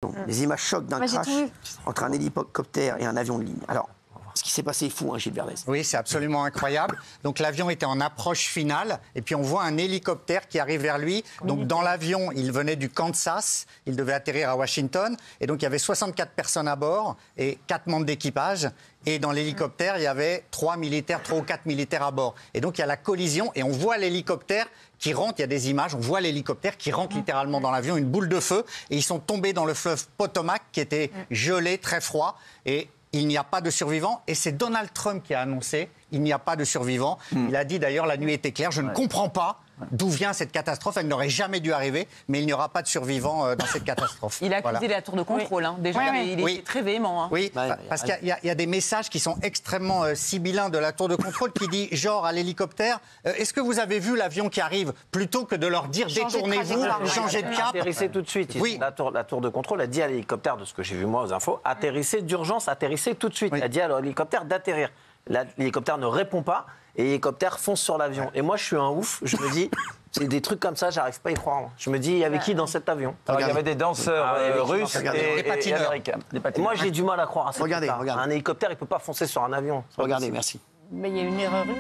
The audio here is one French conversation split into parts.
Donc, les images choc d'un crash entre un hélicoptère et un avion de ligne. Alors, ce qui s'est passé est fou, hein, Gilles Verdez. Oui, c'est absolument incroyable. Donc l'avion était en approche finale et puis on voit un hélicoptère qui arrive vers lui. Donc dans l'avion, il venait du Kansas, il devait atterrir à Washington et donc il y avait 64 personnes à bord et 4 membres d'équipage. Et dans l'hélicoptère, il y avait 3 ou 4 militaires à bord. Et donc il y a la collision et on voit l'hélicoptère qui rentre, il y a des images, on voit l'hélicoptère qui rentre littéralement dans l'avion, une boule de feu, et ils sont tombés dans le fleuve Potomac qui était gelé, très froid, et il n'y a pas de survivants, et c'est Donald Trump qui a annoncé il n'y a pas de survivants. Il a dit d'ailleurs la nuit était claire, je ne comprends pas d'où vient cette catastrophe, elle n'aurait jamais dû arriver, mais il n'y aura pas de survivants dans cette catastrophe. Il a accusé la tour de contrôle, hein. Déjà, il était très véhément. Hein. Oui, parce qu'il y a des messages qui sont extrêmement sibyllins de la tour de contrôle qui dit, genre à l'hélicoptère, est-ce que vous avez vu l'avion qui arrive, plutôt que de leur dire détournez-vous, changez de cap. Atterrissez tout de suite. Oui. La tour de contrôle a dit à l'hélicoptère, de ce que j'ai vu moi aux infos, atterrissez d'urgence, atterrissez tout de suite. Oui. Elle a dit à l'hélicoptère d'atterrir. L'hélicoptère ne répond pas et l'hélicoptère fonce sur l'avion. Et moi, je suis un ouf. Je me dis, c'est des trucs comme ça, j'arrive pas à y croire. Moi. Je me dis, il y avait qui dans cet avion? Alors, il y avait des danseurs russes et américains. Et moi, j'ai du mal à croire à ça. Regardez. Un hélicoptère, il peut pas foncer sur un avion. Regardez, merci. Mais il y a une erreur humaine.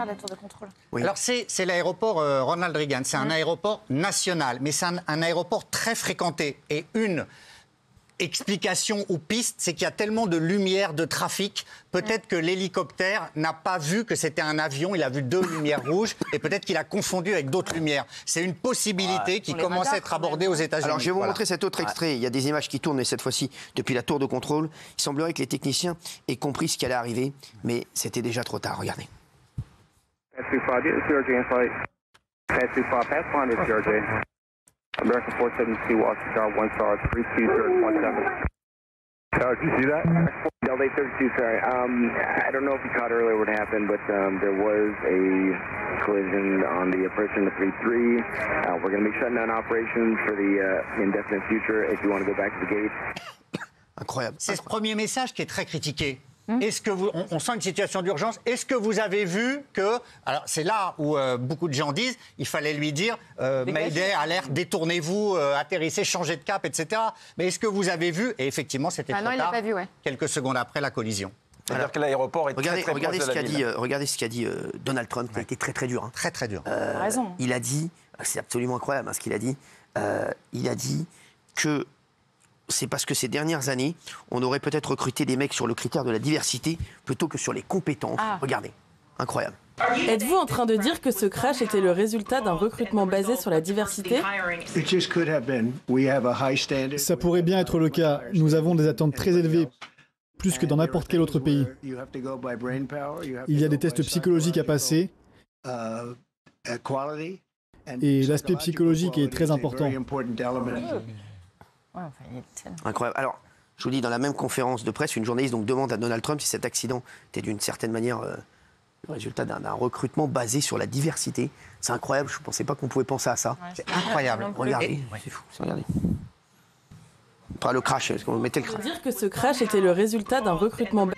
La tour de contrôle. Oui. Alors c'est l'aéroport Ronald Reagan, c'est un aéroport national, mais c'est un aéroport très fréquenté. Et une explication ou piste, c'est qu'il y a tellement de lumière, de trafic, peut-être que l'hélicoptère n'a pas vu que c'était un avion, il a vu 2 lumières rouges, et peut-être qu'il a confondu avec d'autres lumières. C'est une possibilité qui commence à être abordée aux États-Unis. Alors je vais vous montrer cet autre extrait, il y a des images qui tournent, mais cette fois-ci depuis la tour de contrôle. Il semblerait que les techniciens aient compris ce qui allait arriver, mais c'était déjà trop tard, regardez. Pass 25, this is CRJ in flight. Pass 25, pass line is CRJ. American 472, Washington Tower, 1 star, 32017. Did you see that? Delta 32, sorry. I don't know if you caught earlier what happened, but there was a collision on the approach in the 33. We're going to be shutting down operations for the indefinite future if you want to go back to the gate. Incroyable. C'est ce premier message qui est très critiqué. Est-ce que on sent une situation d'urgence? Est-ce que vous avez vu que... Alors, c'est là où beaucoup de gens disent il fallait lui dire Mayday, alerte, détournez-vous, atterrissez, changez de cap, etc. Mais est-ce que vous avez vu? Et effectivement, c'était trop tard, quelques secondes après la collision. C'est-à-dire que l'aéroport est très proche de la ville. Regardez ce qu'a dit Donald Trump, qui a été très très dur. Hein. Très très dur. Raison. Il a dit, c'est absolument incroyable hein, ce qu'il a dit, il a dit que c'est parce que ces dernières années, on aurait peut-être recruté des mecs sur le critère de la diversité plutôt que sur les compétences. Regardez, incroyable. Êtes-vous en train de dire que ce crash était le résultat d'un recrutement basé sur la diversité? Ça pourrait bien être le cas. Nous avons des attentes très élevées, plus que dans n'importe quel autre pays. Il y a des tests psychologiques à passer. Et l'aspect psychologique est très important. Incroyable. Alors, je vous dis, dans la même conférence de presse, une journaliste donc, demande à Donald Trump si cet accident était d'une certaine manière le résultat d'un recrutement basé sur la diversité. C'est incroyable, je ne pensais pas qu'on pouvait penser à ça. C'est incroyable. Regardez, c'est fou, regardez. Enfin, le crash, est-ce qu'on mettait le crash? Dire que ce crash était le résultat d'un recrutement basé...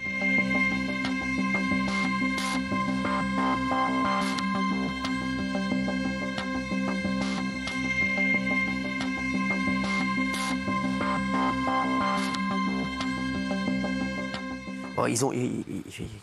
Oh, ils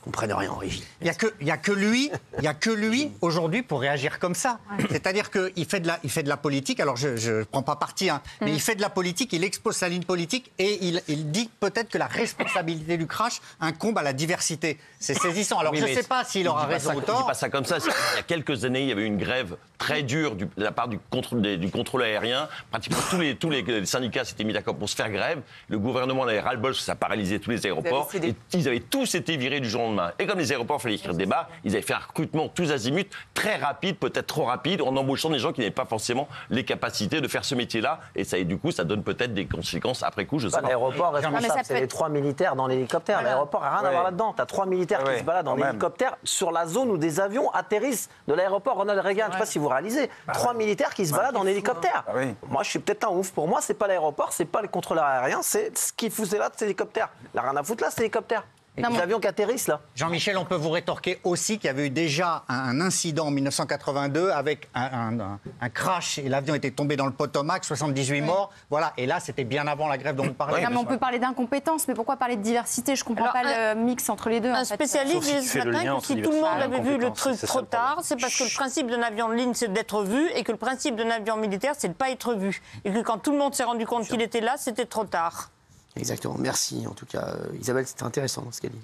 comprennent rien en régie. Il y a que lui aujourd'hui pour réagir comme ça. C'est-à-dire qu'il fait de la politique. Alors je ne prends pas parti, hein, mais il fait de la politique, il expose sa ligne politique et il dit peut-être que la responsabilité du crash incombe à la diversité. C'est saisissant. Alors je ne sais pas s'il aura raison ou tort. Je dis pas ça comme ça. Il y a quelques années, il y avait une grève très dure de la part du contrôle aérien. Pratiquement tous les syndicats s'étaient mis d'accord pour se faire grève. Le gouvernement en avait ras-le-bol parce que ça paralysait tous les aéroports. Et s'ils avaient tous été virés du jour au lendemain. Et comme les aéroports fallait écrire des barres, ils avaient fait un recrutement tous azimuts, très rapide, peut-être trop rapide, en embauchant des gens qui n'avaient pas forcément les capacités de faire ce métier-là. Et ça, du coup, ça donne peut-être des conséquences après coup, je sais pas. L'aéroport responsable, c'est les 3 militaires dans l'hélicoptère. L'aéroport n'a rien à voir là-dedans. Tu as 3 militaires qui se baladent dans l'hélicoptère sur la zone où des avions atterrissent de l'aéroport Ronald Reagan. Je ne sais pas si vous réalisez. 3 militaires qui se baladent en hélicoptère. Moi, je suis peut-être un ouf. Pour moi, c'est pas l'aéroport, c'est pas les contrôleurs aériens, c'est ce qui faisait là de cet hélicoptère. Il n'a rien à foutre là, cet hélicoptère. Les avions qui atterrissent là. Jean-Michel, on peut vous rétorquer aussi qu'il y avait eu déjà un incident en 1982 avec un crash et l'avion était tombé dans le Potomac, 78 morts. Voilà, et là c'était bien avant la grève dont vous parlez. Non, mais on peut parler d'incompétence, mais pourquoi parler de diversité? Je ne comprends pas le mix entre les deux. Un spécialiste disait ce matin que si tout le monde avait vu le truc trop tard, c'est parce que le principe d'un avion de ligne c'est d'être vu et que le principe d'un avion militaire c'est de ne pas être vu. Et que quand tout le monde s'est rendu compte qu'il était là, c'était trop tard. Exactement, merci en tout cas. Isabelle, c'était intéressant ce qu'elle dit.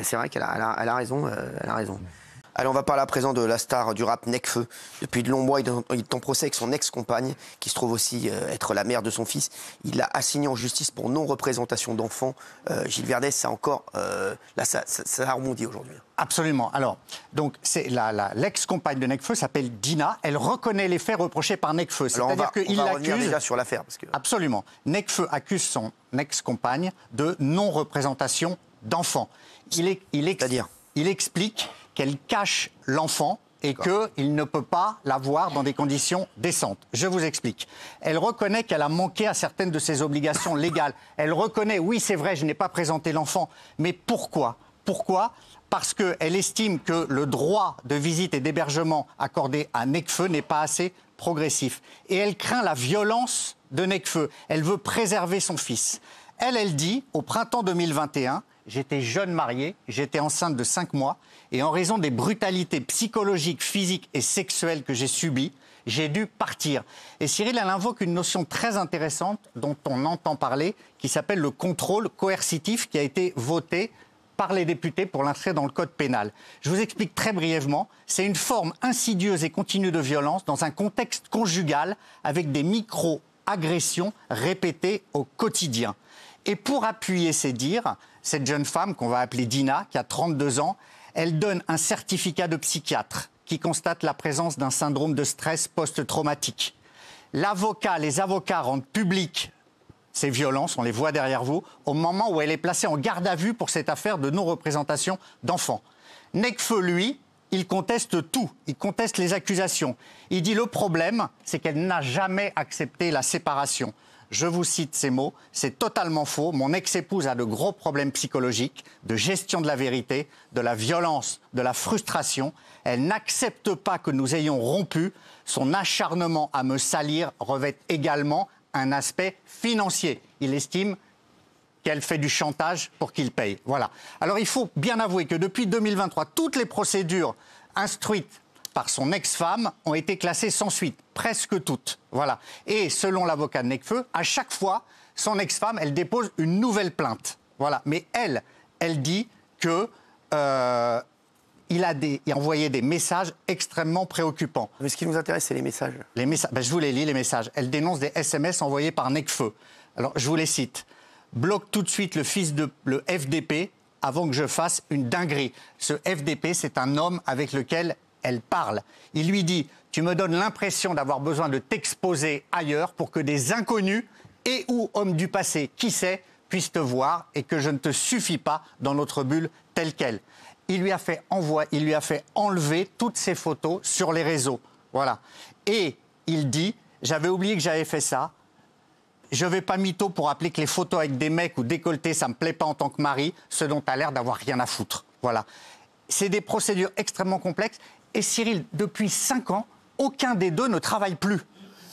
C'est vrai qu'elle a raison. Elle a raison. Allez, on va parler à présent de la star du rap Nekfeu. Depuis de longs mois, il est en procès avec son ex-compagne, qui se trouve aussi être la mère de son fils. Il l'a assigné en justice pour non-représentation d'enfants. Gilles Verdez, ça encore, là, ça a rebondi aujourd'hui. Absolument. Alors, donc, l'ex-compagne de Nekfeu s'appelle Dina. Elle reconnaît les faits reprochés par Nekfeu. C'est-à-dire qu'il l'accuse. Revenir déjà sur l'affaire. Absolument. Nekfeu accuse son ex-compagne de non-représentation d'enfants. C'est-à-dire ? Il explique qu'elle cache l'enfant et qu'il ne peut pas l'avoir dans des conditions décentes. Je vous explique. Elle reconnaît qu'elle a manqué à certaines de ses obligations légales. Elle reconnaît, oui, c'est vrai, je n'ai pas présenté l'enfant. Mais pourquoi ? Pourquoi ? Parce qu'elle estime que le droit de visite et d'hébergement accordé à Nekfeu n'est pas assez progressif. Et elle craint la violence de Nekfeu. Elle veut préserver son fils. Elle dit, au printemps 2021, j'étais jeune mariée, j'étais enceinte de 5 mois, et en raison des brutalités psychologiques, physiques et sexuelles que j'ai subies, j'ai dû partir. Et Cyril, elle invoque une notion très intéressante dont on entend parler, qui s'appelle le contrôle coercitif, qui a été voté par les députés pour l'inscrire dans le code pénal. Je vous explique très brièvement, c'est une forme insidieuse et continue de violence dans un contexte conjugal avec des micro-agressions répétées au quotidien. Et pour appuyer ces dires, cette jeune femme qu'on va appeler Dina, qui a 32 ans, elle donne un certificat de psychiatre qui constate la présence d'un syndrome de stress post-traumatique. Les avocats rendent public ces violences, on les voit derrière vous, au moment où elle est placée en garde à vue pour cette affaire de non-représentation d'enfants. Nekfeu, lui, il conteste tout, il conteste les accusations. Il dit le problème, c'est qu'elle n'a jamais accepté la séparation. Je vous cite ces mots, c'est totalement faux. Mon ex-épouse a de gros problèmes psychologiques, de gestion de la vérité, de la violence, de la frustration. Elle n'accepte pas que nous ayons rompu. Son acharnement à me salir revêt également un aspect financier. Il estime qu'elle fait du chantage pour qu'il paye. Voilà. Alors il faut bien avouer que depuis 2023, toutes les procédures instruites par son ex-femme ont été classées sans suite, presque toutes. Voilà. Et selon l'avocat de Nekfeu, à chaque fois, son ex-femme, elle dépose une nouvelle plainte. Voilà. Mais elle dit que il a envoyé des messages extrêmement préoccupants. Mais ce qui nous intéresse, c'est les messages. Les messages. Je vous les lis, les messages. Elle dénonce des SMS envoyés par Nekfeu. Alors, je vous les cite. Bloque tout de suite le fils de le FDP avant que je fasse une dinguerie. Ce FDP, c'est un homme avec lequel elle parle. Il lui dit « Tu me donnes l'impression d'avoir besoin de t'exposer ailleurs pour que des inconnus et ou hommes du passé, qui sait, puissent te voir et que je ne te suffis pas dans notre bulle telle qu'elle. » Il lui a fait enlever toutes ces photos sur les réseaux. Voilà. Et il dit « J'avais oublié que j'avais fait ça. Je ne vais pas mytho pour rappeler que les photos avec des mecs ou décolletés, ça ne me plaît pas en tant que mari, ce dont tu as l'air d'avoir rien à foutre. » Voilà. C'est des procédures extrêmement complexes. Et Cyril, depuis 5 ans, aucun des deux ne travaille plus.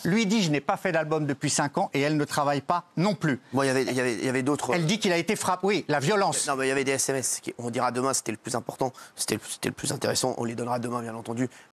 Lui dit, je n'ai pas fait d'album depuis 5 ans et elle ne travaille pas non plus. Bon, il y avait d'autres... Elle dit qu'il a été frappé. Oui, la violence. Non, mais il y avait des SMS. On dira demain, c'était le plus important, c'était le plus intéressant. On les donnera demain, bien entendu.